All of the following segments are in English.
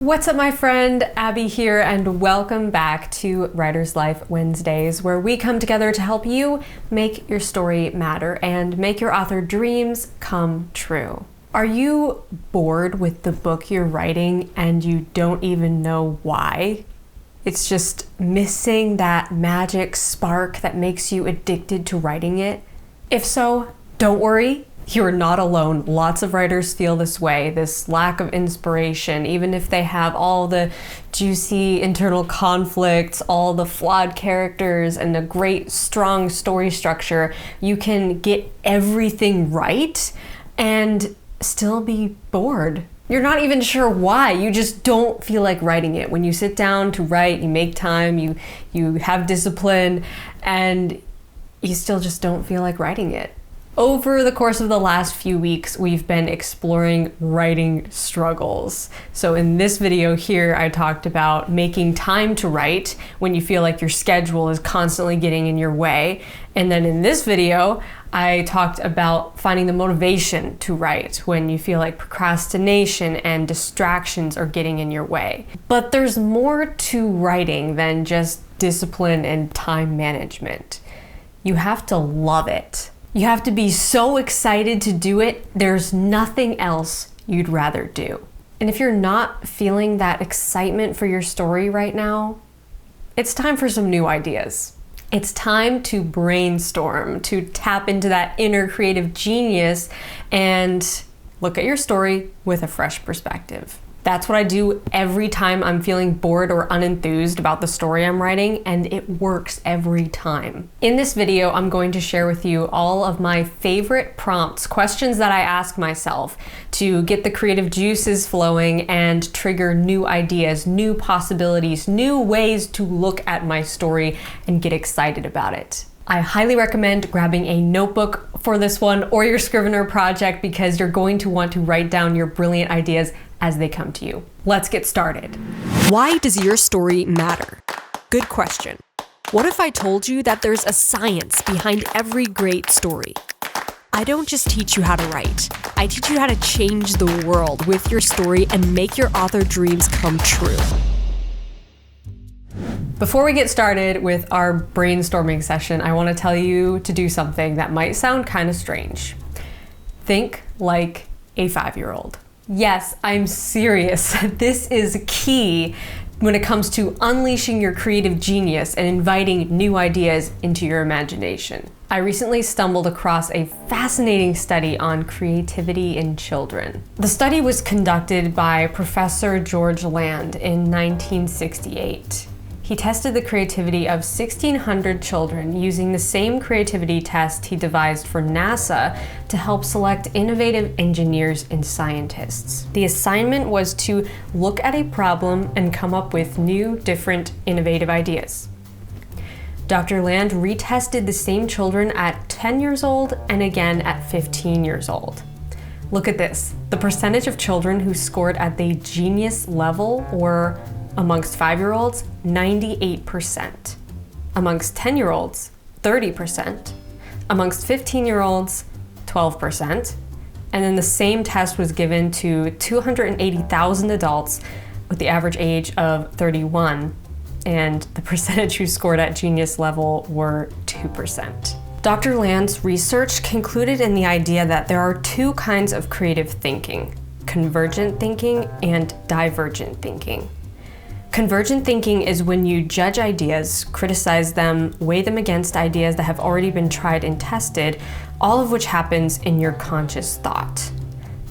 What's up, my friend? Abby here, and welcome back to Writer's Life Wednesdays, where we come together to help you make your story matter and make your author dreams come true. Are you bored with the book you're writing and you don't even know why? It's just missing that magic spark that makes you addicted to writing it? If so, don't worry. You're not alone. Lots of writers feel this way, this lack of inspiration, even if they have all the juicy internal conflicts, all the flawed characters, and a great, strong story structure. You can get everything right and still be bored. You're not even sure why. You just don't feel like writing it. When you sit down to write, you make time, you have discipline, and you still just don't feel like writing it. Over the course of the last few weeks, we've been exploring writing struggles. So in this video here, I talked about making time to write when you feel like your schedule is constantly getting in your way. And then in this video, I talked about finding the motivation to write when you feel like procrastination and distractions are getting in your way. But there's more to writing than just discipline and time management. You have to love it. You have to be so excited to do it, there's nothing else you'd rather do. And if you're not feeling that excitement for your story right now, it's time for some new ideas. It's time to brainstorm, to tap into that inner creative genius and look at your story with a fresh perspective. That's what I do every time I'm feeling bored or unenthused about the story I'm writing, and it works every time. In this video, I'm going to share with you all of my favorite prompts, questions that I ask myself to get the creative juices flowing and trigger new ideas, new possibilities, new ways to look at my story and get excited about it. I highly recommend grabbing a notebook for this one or your Scrivener project because you're going to want to write down your brilliant ideas as they come to you. Let's get started. Why does your story matter? Good question. What if I told you that there's a science behind every great story? I don't just teach you how to write. I teach you how to change the world with your story and make your author dreams come true. Before we get started with our brainstorming session, I want to tell you to do something that might sound kind of strange. Think like a 5-year-old. Yes, I'm serious. This is key when it comes to unleashing your creative genius and inviting new ideas into your imagination. I recently stumbled across a fascinating study on creativity in children. The study was conducted by Professor George Land in 1968. He tested the creativity of 1,600 children using the same creativity test he devised for NASA to help select innovative engineers and scientists. The assignment was to look at a problem and come up with new, different, innovative ideas. Dr. Land retested the same children at 10 years old and again at 15 years old. Look at this. The percentage of children who scored at the genius level were amongst 5-year-olds, 98%. Amongst 10-year-olds, 30%. Amongst 15-year-olds, 12%. And then the same test was given to 280,000 adults with the average age of 31. And the percentage who scored at genius level were 2%. Dr. Land's research concluded in the idea that there are two kinds of creative thinking: convergent thinking and divergent thinking. Convergent thinking is when you judge ideas, criticize them, weigh them against ideas that have already been tried and tested, all of which happens in your conscious thought.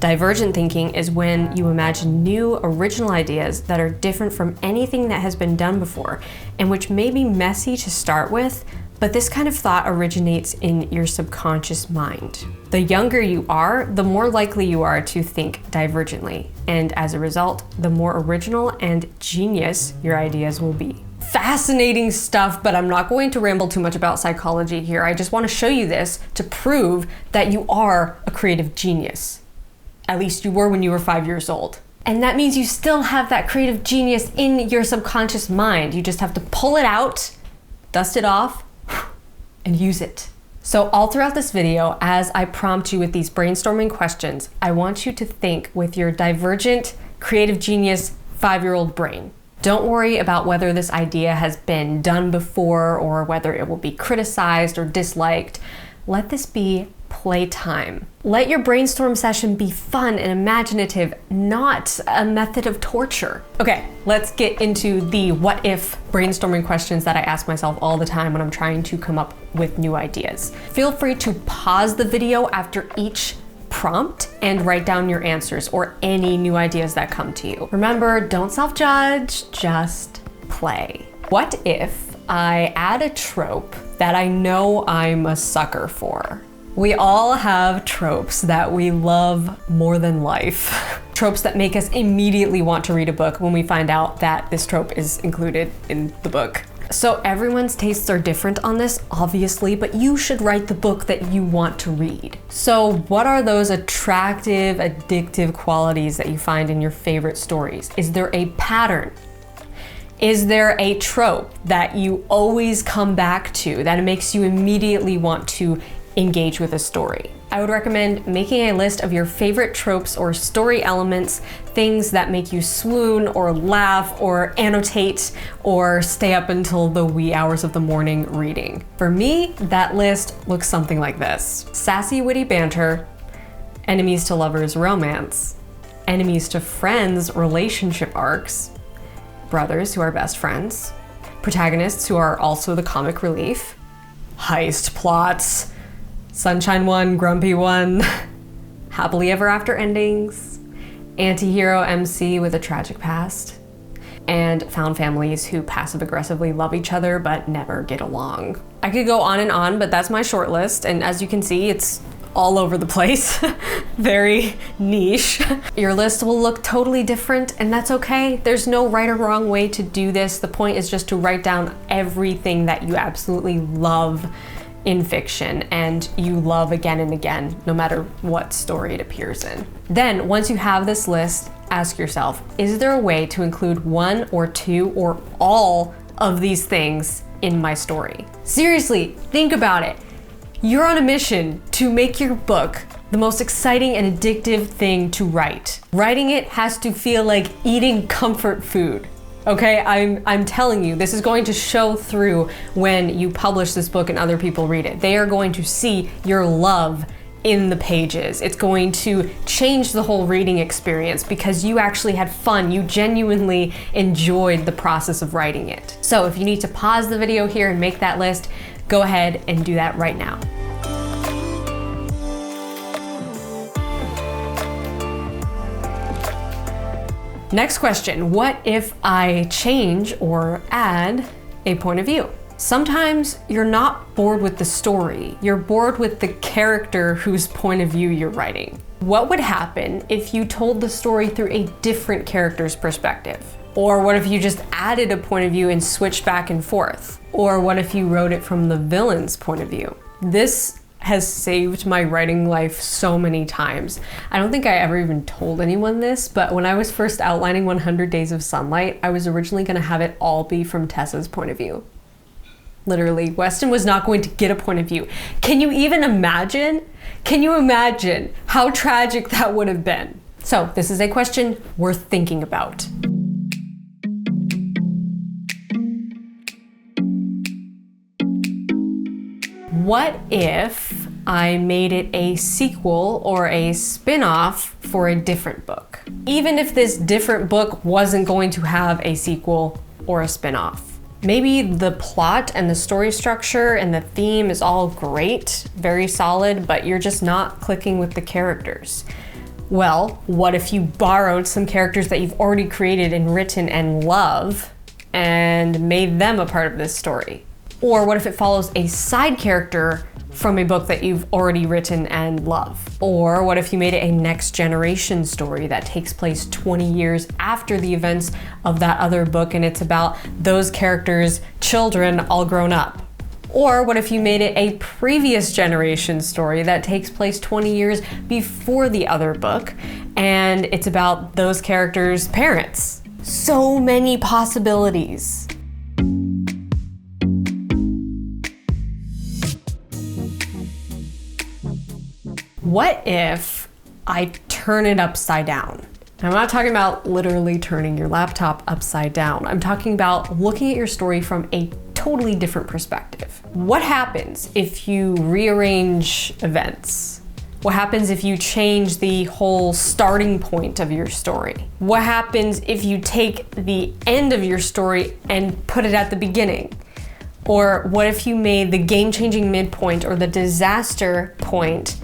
Divergent thinking is when you imagine new, original ideas that are different from anything that has been done before, and which may be messy to start with, but this kind of thought originates in your subconscious mind. The younger you are, the more likely you are to think divergently, and as a result, the more original and genius your ideas will be. Fascinating stuff, but I'm not going to ramble too much about psychology here. I just want to show you this to prove that you are a creative genius. At least you were when you were 5 years old. And that means you still have that creative genius in your subconscious mind. You just have to pull it out, dust it off, and use it. So all throughout this video, as I prompt you with these brainstorming questions, I want you to think with your divergent creative genius 5-year-old brain. Don't worry about whether this idea has been done before or whether it will be criticized or disliked. Let this be playtime. Let your brainstorm session be fun and imaginative, not a method of torture. Okay, let's get into the what if brainstorming questions that I ask myself all the time when I'm trying to come up with new ideas. Feel free to pause the video after each prompt and write down your answers or any new ideas that come to you. Remember, don't self-judge, just play. What if I add a trope that I know I'm a sucker for? We all have tropes that we love more than life. Tropes that make us immediately want to read a book when we find out that this trope is included in the book. So everyone's tastes are different on this, obviously, but you should write the book that you want to read. So what are those attractive, addictive qualities that you find in your favorite stories? Is there a pattern? Is there a trope that you always come back to that makes you immediately want to engage with a story? I would recommend making a list of your favorite tropes or story elements, things that make you swoon or laugh or annotate or stay up until the wee hours of the morning reading. For me, that list looks something like this: sassy, witty banter, enemies to lovers romance, enemies to friends relationship arcs, brothers who are best friends, protagonists who are also the comic relief, heist plots, Sunshine one, Grumpy one, happily ever after endings, anti-hero MC with a tragic past, and found families who passive-aggressively love each other but never get along. I could go on and on, but that's my short list, and as you can see, it's all over the place. Very niche. Your list will look totally different, and that's okay. There's no right or wrong way to do this. The point is just to write down everything that you absolutely love in fiction and you love again and again, no matter what story it appears in. Then, once you have this list, ask yourself, is there a way to include one or two or all of these things in my story? Seriously, think about it. You're on a mission to make your book the most exciting and addictive thing to write. Writing it has to feel like eating comfort food. Okay, I'm telling you, this is going to show through when you publish this book and other people read it. They are going to see your love in the pages. It's going to change the whole reading experience because you actually had fun. You genuinely enjoyed the process of writing it. So if you need to pause the video here and make that list, go ahead and do that right now. Next question, what if I change or add a point of view? Sometimes you're not bored with the story, you're bored with the character whose point of view you're writing. What would happen if you told the story through a different character's perspective? Or what if you just added a point of view and switched back and forth? Or what if you wrote it from the villain's point of view? This has saved my writing life so many times. I don't think I ever even told anyone this, but when I was first outlining 100 Days of Sunlight, I was originally gonna have it all be from Tessa's point of view. Literally, Weston was not going to get a point of view. Can you even imagine? Can you imagine how tragic that would have been? So this is a question worth thinking about. What if I made it a sequel or a spin-off for a different book? Even if this different book wasn't going to have a sequel or a spin-off. Maybe the plot and the story structure and the theme is all great, very solid, but you're just not clicking with the characters. Well, what if you borrowed some characters that you've already created and written and love and made them a part of this story? Or what if it follows a side character from a book that you've already written and love? Or what if you made it a next generation story that takes place 20 years after the events of that other book and it's about those characters' children all grown up? Or what if you made it a previous generation story that takes place 20 years before the other book and it's about those characters' parents? So many possibilities. What if I turn it upside down? I'm not talking about literally turning your laptop upside down. I'm talking about looking at your story from a totally different perspective. What happens if you rearrange events? What happens if you change the whole starting point of your story? What happens if you take the end of your story and put it at the beginning? Or what if you made the game-changing midpoint or the disaster point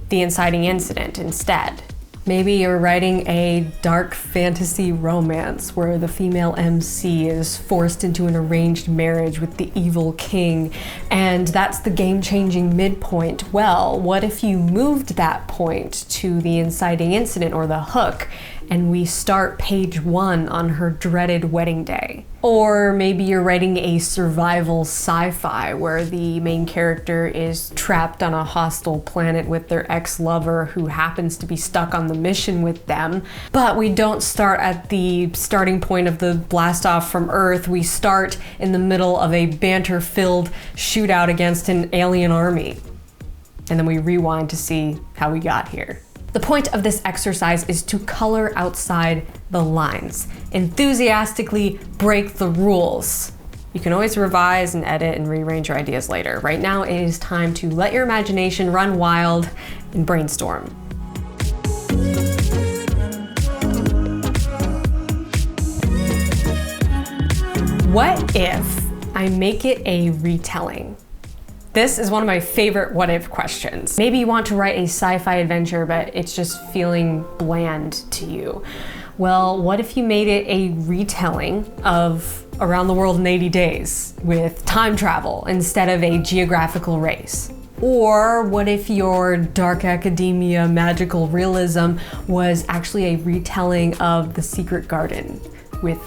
the inciting incident instead? Maybe you're writing a dark fantasy romance where the female MC is forced into an arranged marriage with the evil king, and that's the game-changing midpoint. Well, what if you moved that point to the inciting incident or the hook, and we start page 1 on her dreaded wedding day? Or maybe you're writing a survival sci-fi where the main character is trapped on a hostile planet with their ex-lover who happens to be stuck on the mission with them. But we don't start at the starting point of the blast off from Earth. We start in the middle of a banter-filled shootout against an alien army. And then we rewind to see how we got here. The point of this exercise is to color outside the lines, enthusiastically break the rules. You can always revise and edit and rearrange your ideas later. Right now, it is time to let your imagination run wild and brainstorm. What if I make it a retelling? This is one of my favorite what if questions. Maybe you want to write a sci-fi adventure, but it's just feeling bland to you. Well, what if you made it a retelling of Around the World in 80 Days with time travel instead of a geographical race? Or what if your dark academia magical realism was actually a retelling of The Secret Garden with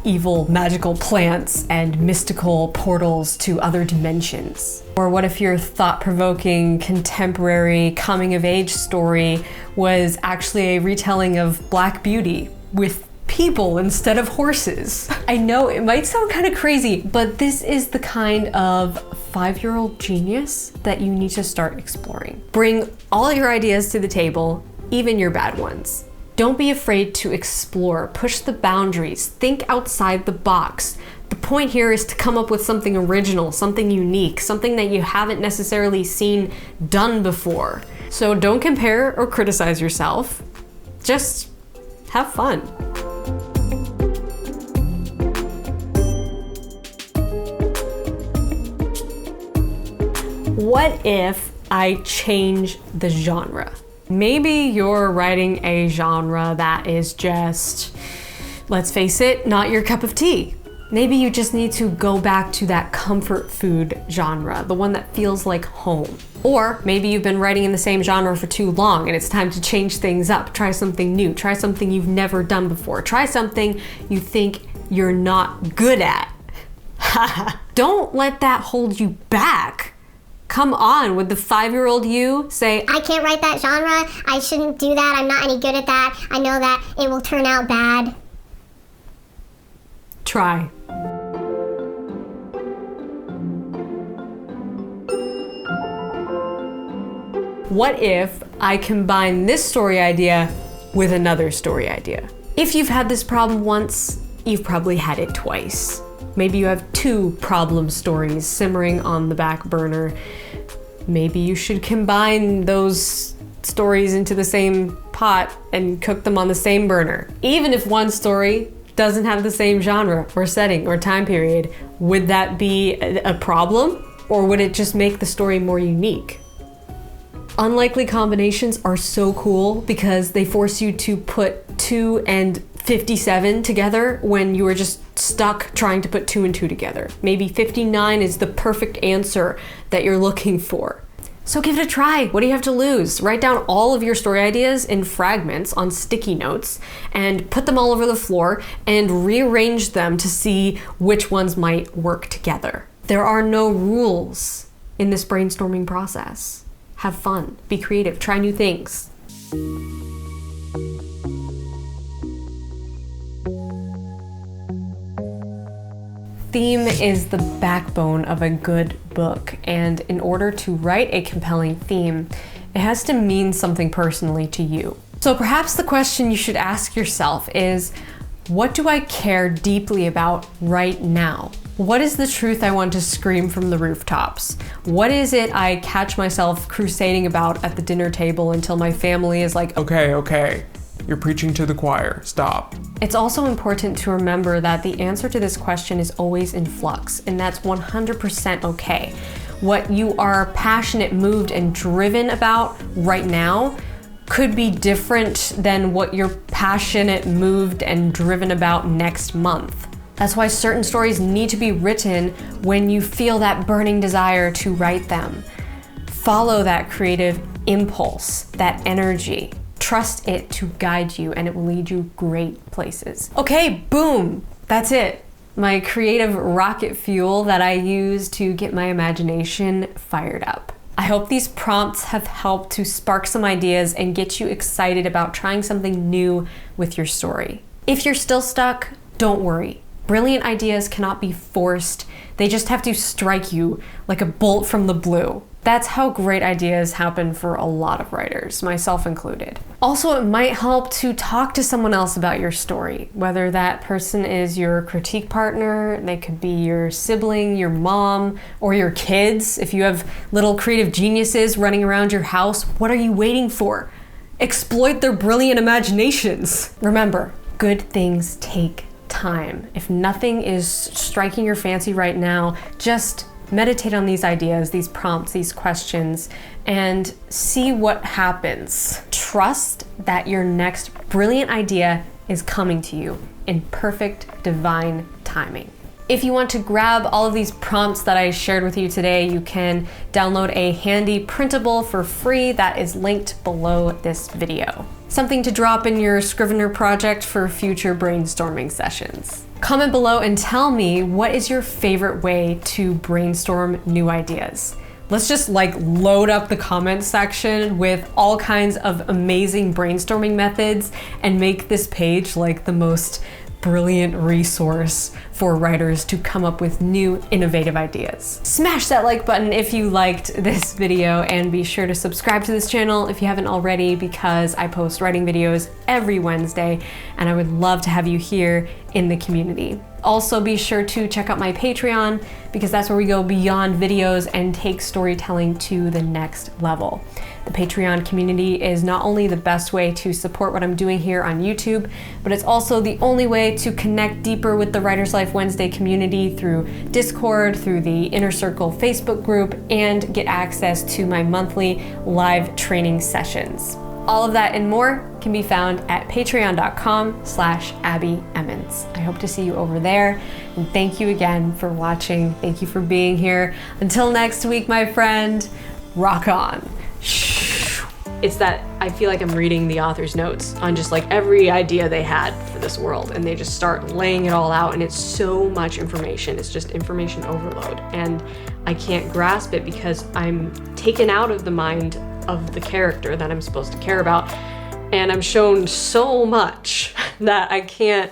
evil magical plants and mystical portals to other dimensions? Or what if your thought-provoking contemporary coming-of-age story was actually a retelling of Black Beauty with people instead of horses? I know it might sound kind of crazy, but this is the kind of 5-year-old genius that you need to start exploring. Bring all your ideas to the table, even your bad ones. Don't be afraid to explore, push the boundaries, think outside the box. The point here is to come up with something original, something unique, something that you haven't necessarily seen done before. So don't compare or criticize yourself. Just have fun. What if I change the genre? Maybe you're writing a genre that is just, let's face it, not your cup of tea. Maybe you just need to go back to that comfort food genre, the one that feels like home. Or maybe you've been writing in the same genre for too long and it's time to change things up, try something new, try something you've never done before, try something you think you're not good at. Don't let that hold you back. Come on, would the 5-year-old you say, I can't write that genre, I shouldn't do that, I'm not any good at that, I know that it will turn out bad? Try. What if I combine this story idea with another story idea? If you've had this problem once, you've probably had it twice. Maybe you have 2 problem stories simmering on the back burner. Maybe you should combine those stories into the same pot and cook them on the same burner. Even if one story doesn't have the same genre or setting or time period, would that be a problem? Or would it just make the story more unique? Unlikely combinations are so cool because they force you to put 2 and 57 together when you were just stuck trying to put 2 and 2 together. Maybe 59 is the perfect answer that you're looking for. So give it a try. What do you have to lose? Write down all of your story ideas in fragments on sticky notes and put them all over the floor and rearrange them to see which ones might work together. There are no rules in this brainstorming process. Have fun, be creative, try new things. Theme is the backbone of a good book, and in order to write a compelling theme, it has to mean something personally to you. So perhaps the question you should ask yourself is, what do I care deeply about right now? What is the truth I want to scream from the rooftops? What is it I catch myself crusading about at the dinner table until my family is like, Okay, you're preaching to the choir, stop. It's also important to remember that the answer to this question is always in flux, and that's 100% okay. What you are passionate, moved, and driven about right now could be different than what you're passionate, moved, and driven about next month. That's why certain stories need to be written when you feel that burning desire to write them. Follow that creative impulse, that energy. Trust it to guide you, and it will lead you great places. Okay, boom, that's it. My creative rocket fuel that I use to get my imagination fired up. I hope these prompts have helped to spark some ideas and get you excited about trying something new with your story. If you're still stuck, don't worry. Brilliant ideas cannot be forced. They just have to strike you like a bolt from the blue. That's how great ideas happen for a lot of writers, myself included. Also, it might help to talk to someone else about your story, whether that person is your critique partner, they could be your sibling, your mom, or your kids. If you have little creative geniuses running around your house, what are you waiting for? Exploit their brilliant imaginations. Remember, good things take time. If nothing is striking your fancy right now, just meditate on these ideas, these prompts, these questions, and see what happens. Trust that your next brilliant idea is coming to you in perfect divine timing. If you want to grab all of these prompts that I shared with you today, you can download a handy printable for free that is linked below this video. Something to drop in your Scrivener project for future brainstorming sessions. Comment below and tell me, what is your favorite way to brainstorm new ideas? Let's just load up the comment section with all kinds of amazing brainstorming methods and make this page like the most brilliant resource for writers to come up with new innovative ideas. Smash that like button if you liked this video, and be sure to subscribe to this channel if you haven't already, because I post writing videos every Wednesday and I would love to have you here in the community. Also, be sure to check out my Patreon, because that's where we go beyond videos and take storytelling to the next level. The Patreon community is not only the best way to support what I'm doing here on YouTube, but it's also the only way to connect deeper with the Writer's Life Wednesday community through Discord, through the Inner Circle Facebook group, and get access to my monthly live training sessions. All of that and more can be found at patreon.com/Abby Emmons. I hope to see you over there, and thank you again for watching. Thank you for being here. Until next week, my friend, rock on. It's that I feel like I'm reading the author's notes on just every idea they had for this world, and they just start laying it all out, and it's so much information. It's just information overload, and I can't grasp it because I'm taken out of the mind of the character that I'm supposed to care about, and I'm shown so much that I can't